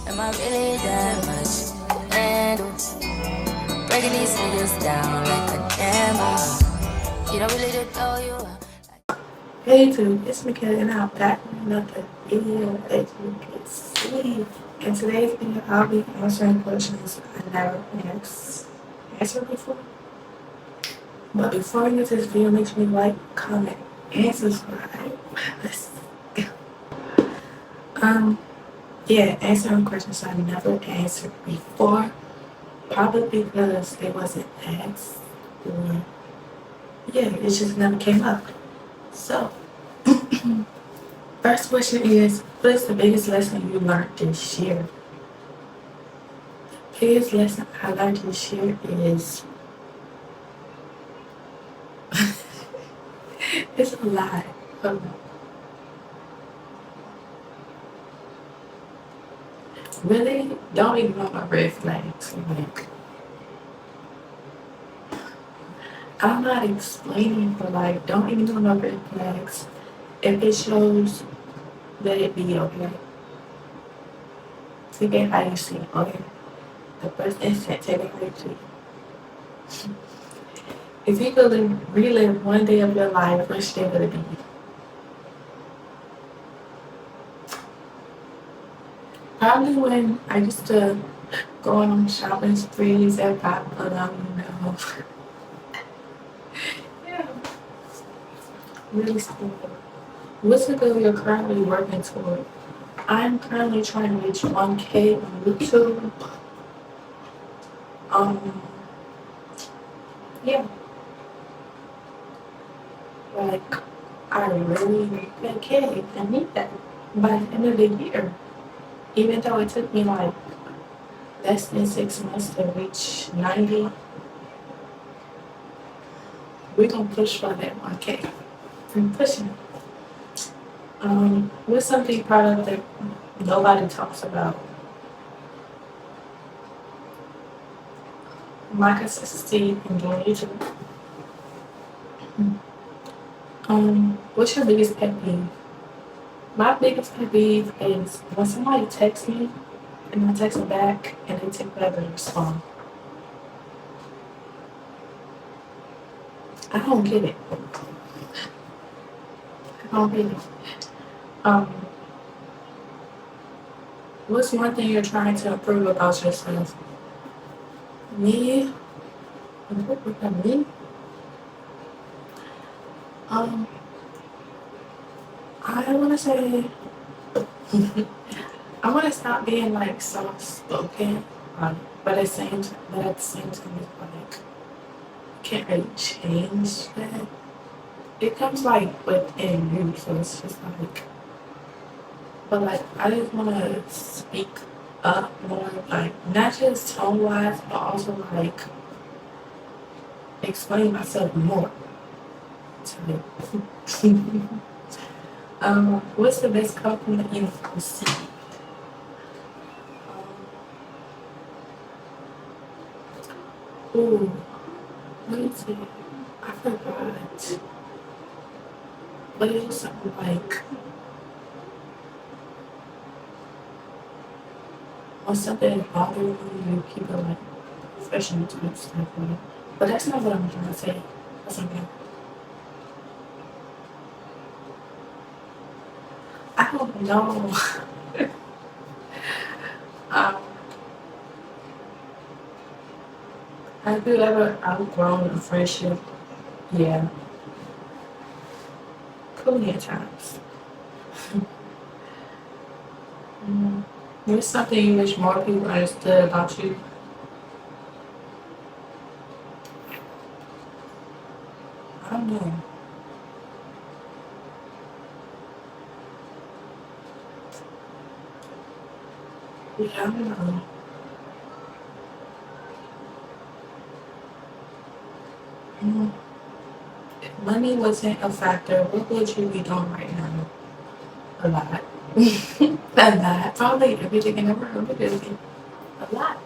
Am I really that much? And breaking these niggas down like a demo. You don't really know you are. Hey YouTube, it's Makayla and I'm back with another video as you can see. In today's video, I'll be answering questions I never answered before. But before we get to this video, make sure you like, comment, and subscribe. Let's go. Yeah, answering questions I never answered before. Probably because they wasn't asked or yeah, it just never came up. So first question is, what is the biggest lesson you learned this year? Biggest lesson I learned this year is it's a lot. Really, don't ignore my red flags. Like, I'm not explaining, but like, don't ignore my red flags. If it shows, let it be okay. Take it how you see it, okay? The first instant, take it how you see it. If you could relive one day of your life, which day would it be? Probably when I used to go on shopping sprees at Pop, yeah, really school. What's the goal you're currently working toward? I'm currently trying to reach 1K on YouTube. Um, yeah, like I really need 1K. I need that by the end of the year. Even though it took me like less than 6 months to reach 90, we're gonna push for that 1K. I'm pushing. What's something you're proud of that nobody talks about? My consistency in doing YouTube. What's your biggest pet peeve? My biggest pet peeve is when somebody texts me and I text them back and they take forever to respond. I don't get it. I don't get it. Um, what's one thing you're trying to improve about yourself? Me? Improve about me? Um, I wanna say I wanna stop being like soft spoken, but at the same time it's like can't really change that. It comes like within you, so it's just like, but like I just want to speak up more, like not just tone wise, but also like explain myself more. To what's the best compliment you've received? Ooh, let me see. I forgot, but it was something like or something that bothered me, you keep it like professional type stuff. Like, but that's not what I'm trying to say. That's okay. I don't know. um, have you ever outgrown a friendship? Yeah, plenty of times. What's something you wish more people understood about you? I don't know. Yeah, I don't know. Mm, if money wasn't a factor, what would you be doing right now? A lot. A lot. Probably everything in the world because a lot.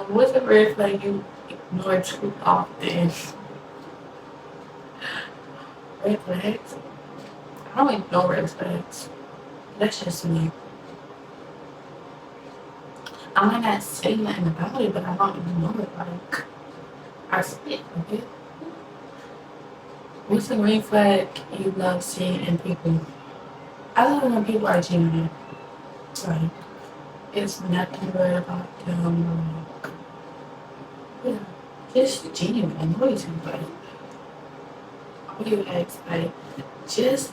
What's a red flag you ignore too often? Red flags? I don't ignore red flags. That's just me. I might not say nothing about it, but I don't even know it. Like, I spit of it. What's a green flag you love seeing in people? I love when people are genuine. Like, it's nothing weird about them. Like, yeah, just genuine. What do you like? What do you ask? Like,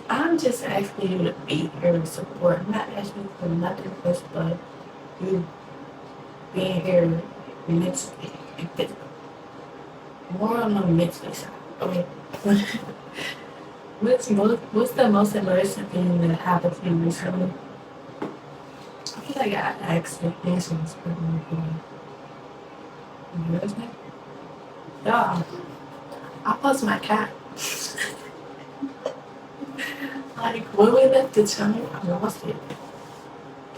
I'm just asking you to be here and support. I'm not asking you for nothing else but you being here mentally and physically. More on the mentally side. Okay. What's the most embarrassing thing that happened to you recently? I feel like I asked the answers for embarrassment. Yeah, I lost my cat. Like when we left the tunnel, I lost it.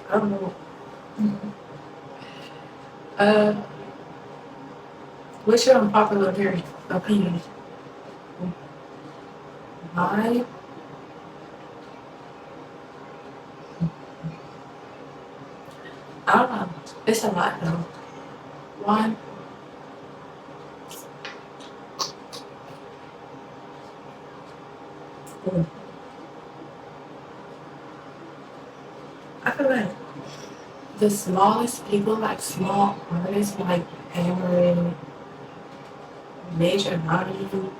I don't know. Uh, what's your unpopular opinion? My I don't know. It's a lot though. One, I feel like the smallest people, like small artists, like hammering major value.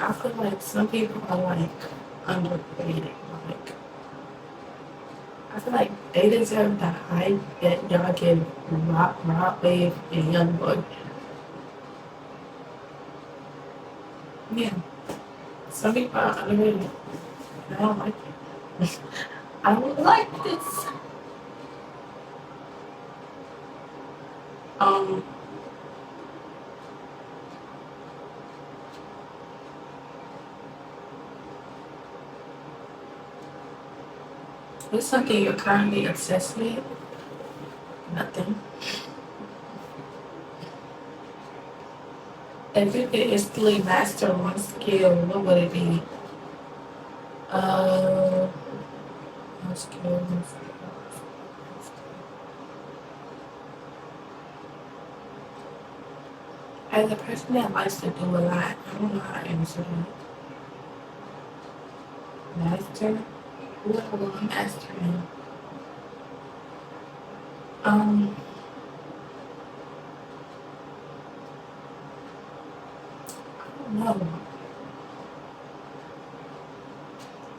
I feel like some people are like underrated. Like I feel like they deserve the hype that y'all give Rock Wave and Young Boy. Yeah, some people are underrated. I don't like it. I don't like this. Um, what's something you're currently obsessed with? Nothing. If you could instantly master one skill, what would it be? One skill. As a person that likes to do a lot, I don't know how to answer that. Master? Who I want to master in? Um, I don't know.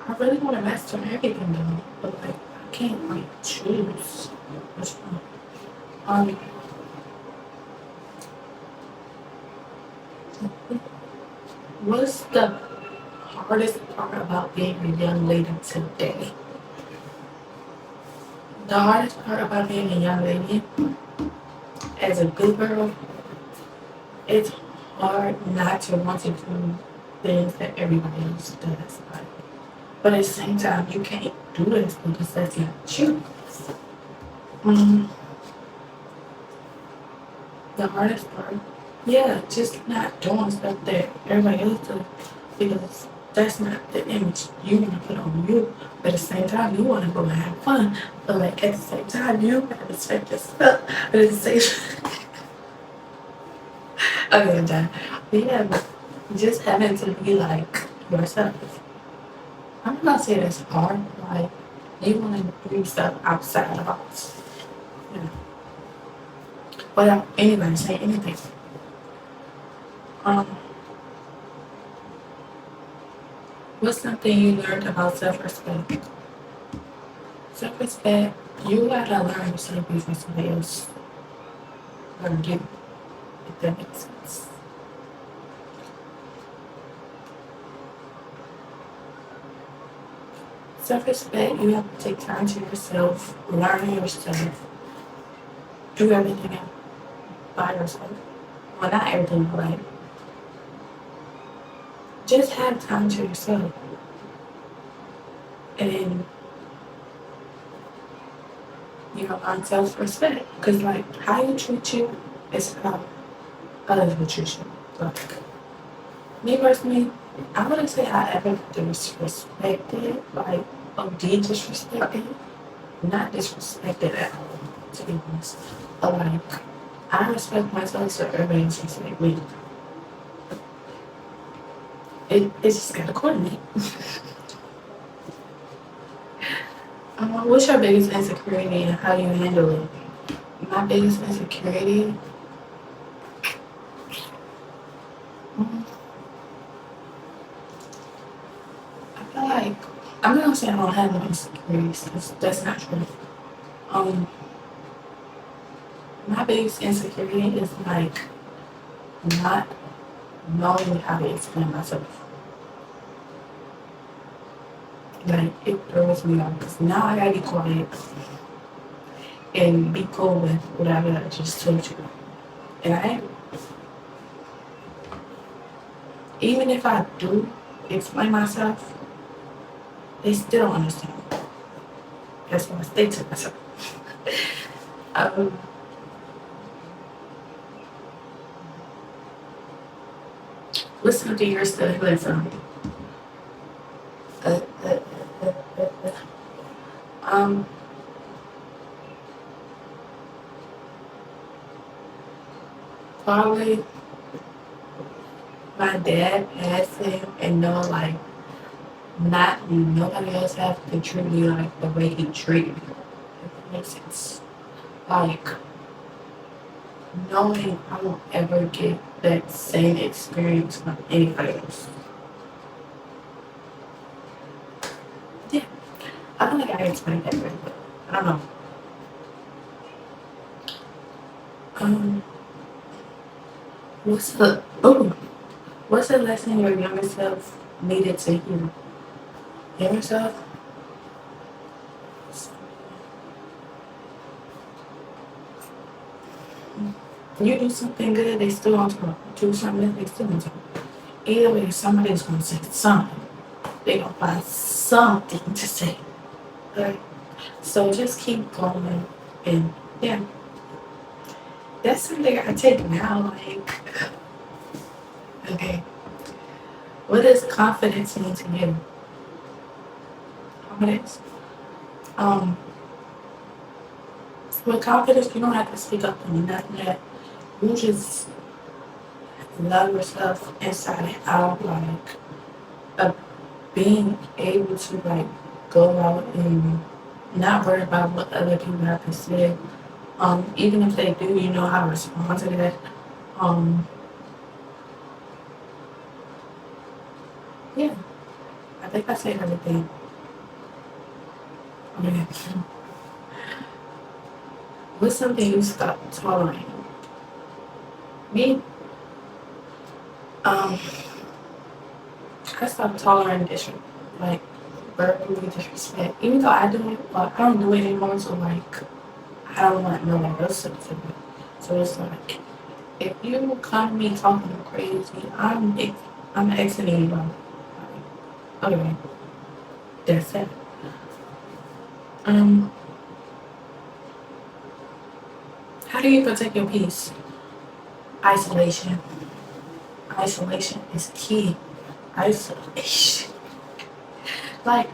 I really want to master everything though, but like I can't like choose which one. Um, what's the hardest part about being a young lady today? The hardest part about being a young lady as a good girl, it's hard not to want to do things that everybody else does. Like, but at the same time, you can't do this because that's not you. Mm, the hardest part, yeah, just not doing stuff that everybody else does because that's not the image you want to put on you. But at the same time, you want to go and have fun. But like at the same time, you gotta respect yourself. But at the same okay, I'm done. But yeah, just having to be like yourself. I'm not saying it's hard, but like you want to do stuff outside the box. You know, without anybody saying anything. Um, what's something you learned about self-respect? Self-respect, you gotta learn yourself before somebody else learn you, if that makes sense. Self-respect, you have to take time to yourself, learn yourself, do everything by yourself. Well, not everything, but like, just have time to yourself. And, you know, on self-respect. Because, like, how you treat you is how others will treat you. Like, me personally, I wouldn't say I ever disrespected, like, OD disrespected, not disrespected at all. to be honest. But like, I respect myself, so everybody else respect me. It's just gotta coordinate. What's your biggest insecurity and how do you handle it? My biggest insecurity, mm, I feel like I'm not gonna say I don't have no insecurities because that's not true. Um, my biggest insecurity is like not knowing how to explain myself. Like it throws me off because now I gotta be quiet and be cool with whatever I just told you. And I ain't. Even if I do explain myself, they still don't understand. That's why I stay to myself. Um, listen to your still healing from. Uh, uh, uh, uh, um, probably my dad passed him and know like not nobody else have to treat me like the way he treated me. If that makes sense. Like knowing I won't ever get that same experience from anybody else. Yeah, I don't think I explained that very well. I don't know. Um, what's the what's the lesson your younger self needed to hear? Younger self? You do something good, they still on top. Do something good, they still on top. Either way, somebody's gonna say something. They gonna find something to say. Right? So just keep going and yeah. That's something I take now, like okay. What does confidence mean to you? Confidence? Um with confidence you don't have to speak up on nothing that you just love yourself inside and out, like being able to like go out and not worry about what other people have to say. Even if they do, you know how to respond to that. Um, yeah, I think I said everything. Okay. What's something you stopped tolerating? Me, um, I stopped tolerating like verbally disrespect. Even though I do it, like I don't do it anymore. So like, I don't want no one else to do it. So it's like, if you come to me talking crazy, I'm exiting you. Like, okay, that's it. Um, how do you protect your peace? Isolation. Isolation is key. Isolation. Like,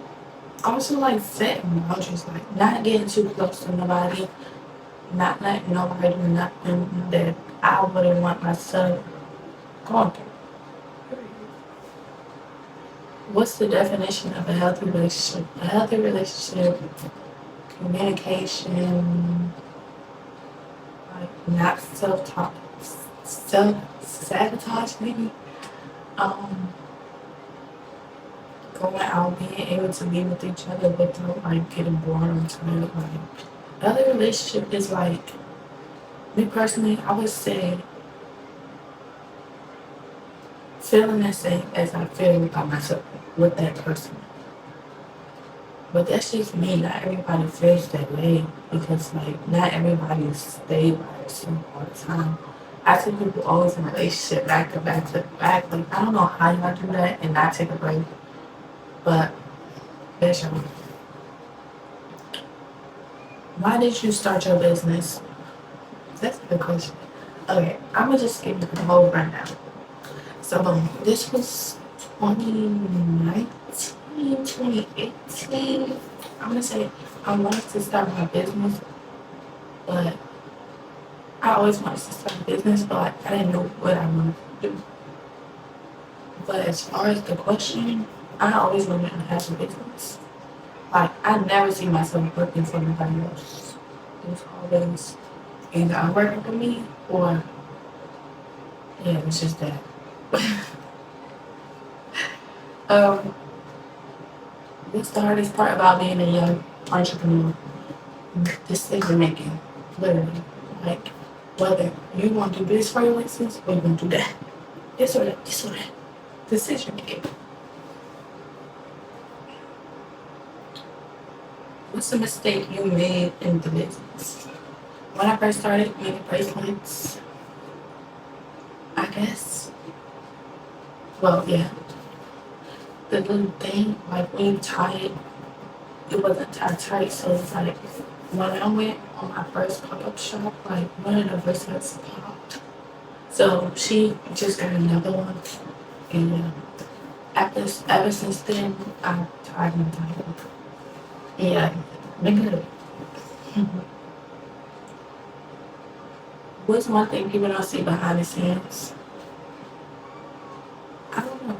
also like setting boundaries, like not getting too close to nobody, not letting nobody do nothing that I wouldn't want myself going through. What's the definition of a healthy relationship? A healthy relationship, communication, like not self-talk, self-sabotage maybe. Um, going out, being able to be with each other without like getting bored or tired. Like, other relationship is like me personally, I would say feeling the same as I feel about myself with that person. But that's just me. Not everybody feels that way because like not everybody stay by themselves all the time. I see people always in a relationship back to back to back. Like I don't know how y'all do that and not take a break. But that's your why did you start your business? That's a good question. Okay, I'm gonna just give you the whole rundown. So, this was 2019, 2018. I'm gonna say I wanted to start my business but I always wanted to start a business, but like, I didn't know what I wanted to do. But as far as the question, I always wanted to have a business. Like, I never see myself working for nobody else. It's always either I'm working for me or, yeah, it's just that. um, what's the hardest part about being a young entrepreneur? Decision making, literally. Like, whether you want to do this for your license or you want to do that. This or that, this or that. Decision making. What's a mistake you made in the business? When I first started making bracelets, I guess, well, yeah, the little thing, like when you tie it, it wasn't tied tight, so it's like, when I went on my first pop-up shop, like one of the bracelets popped. So she just got another one, and ever since then, I tried and tied them. Yeah, make it. What's one thing people don't see behind the scenes? I don't know.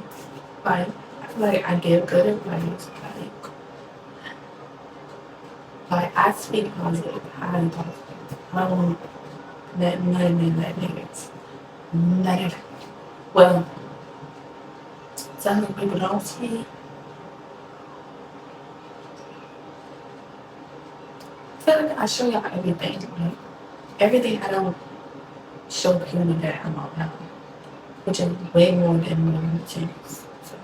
Like, I feel like I give good advice. Like I speak positive, highly positive. I don't let none that negative. Negative. Well, something people don't see. I feel like I show y'all everything. Like everything I don't show people that I'm all about, which is way more than what I'm saying. So,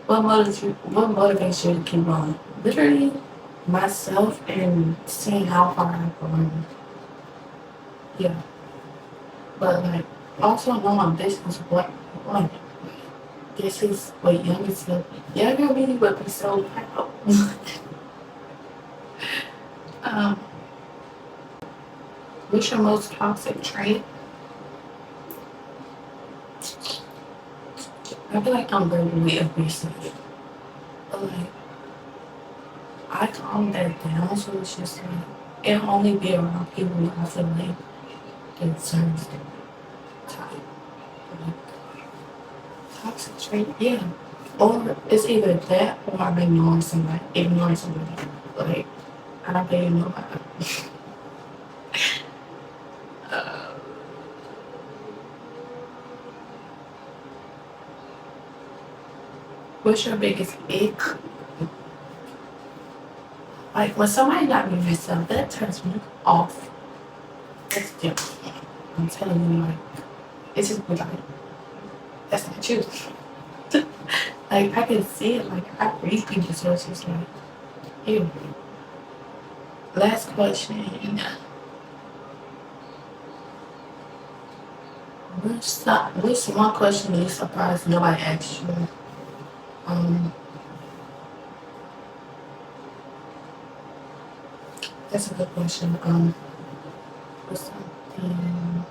what motivates you to keep on? Literally, myself and seeing how far I've grown. Yeah, but like also knowing this is what I want. This is what younger me would be so proud. um, what's your most toxic trait? I feel like I'm verbally abusive. But like I calm that down, so it's just like it'll only be around people who I feel like it serves them type. Like, toxic trait, yeah. Or it's either that or I'm ignoring somebody. Like I don't really know about it. uh, what's your biggest ick? Like when somebody not being themselves, that turns me off. That's different. I'm telling you, like it's just like that's not you. Like I can see it. Like I read people, so it's just like ew. Last question. What's one question you surprised nobody asked you? Um, that's a good question. What's something?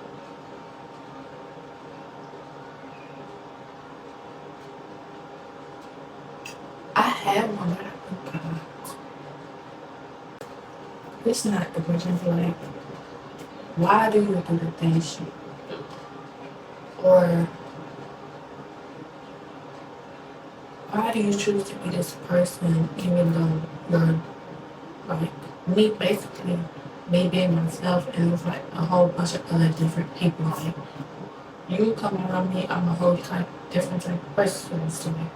I have one, but I forgot. It's not the question. It's like, why do you do the things you do? Or why do you choose to be this person even though you're like me basically me being myself and it's like a whole bunch of other different people. Like you come around me, I'm a whole different type of person. So like,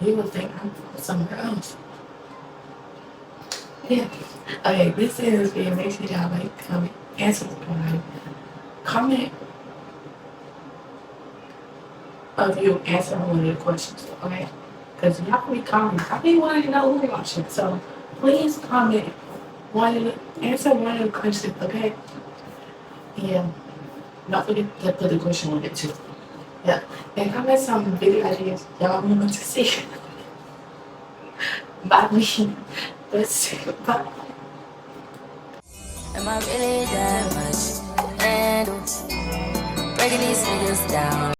you would think I'm from somewhere else. Yeah. Okay, this is being make sure y'all like answer like comment of you answering one of your questions, okay? Because y'all be commenting. I be wanting to know who you're watching. So please comment answer one of the questions, okay? Yeah. Don't forget to put the question on it too. Yeah. And comment some video ideas y'all want to see. By me. Let's bye. Am I really that much to handle? Breaking these figures down.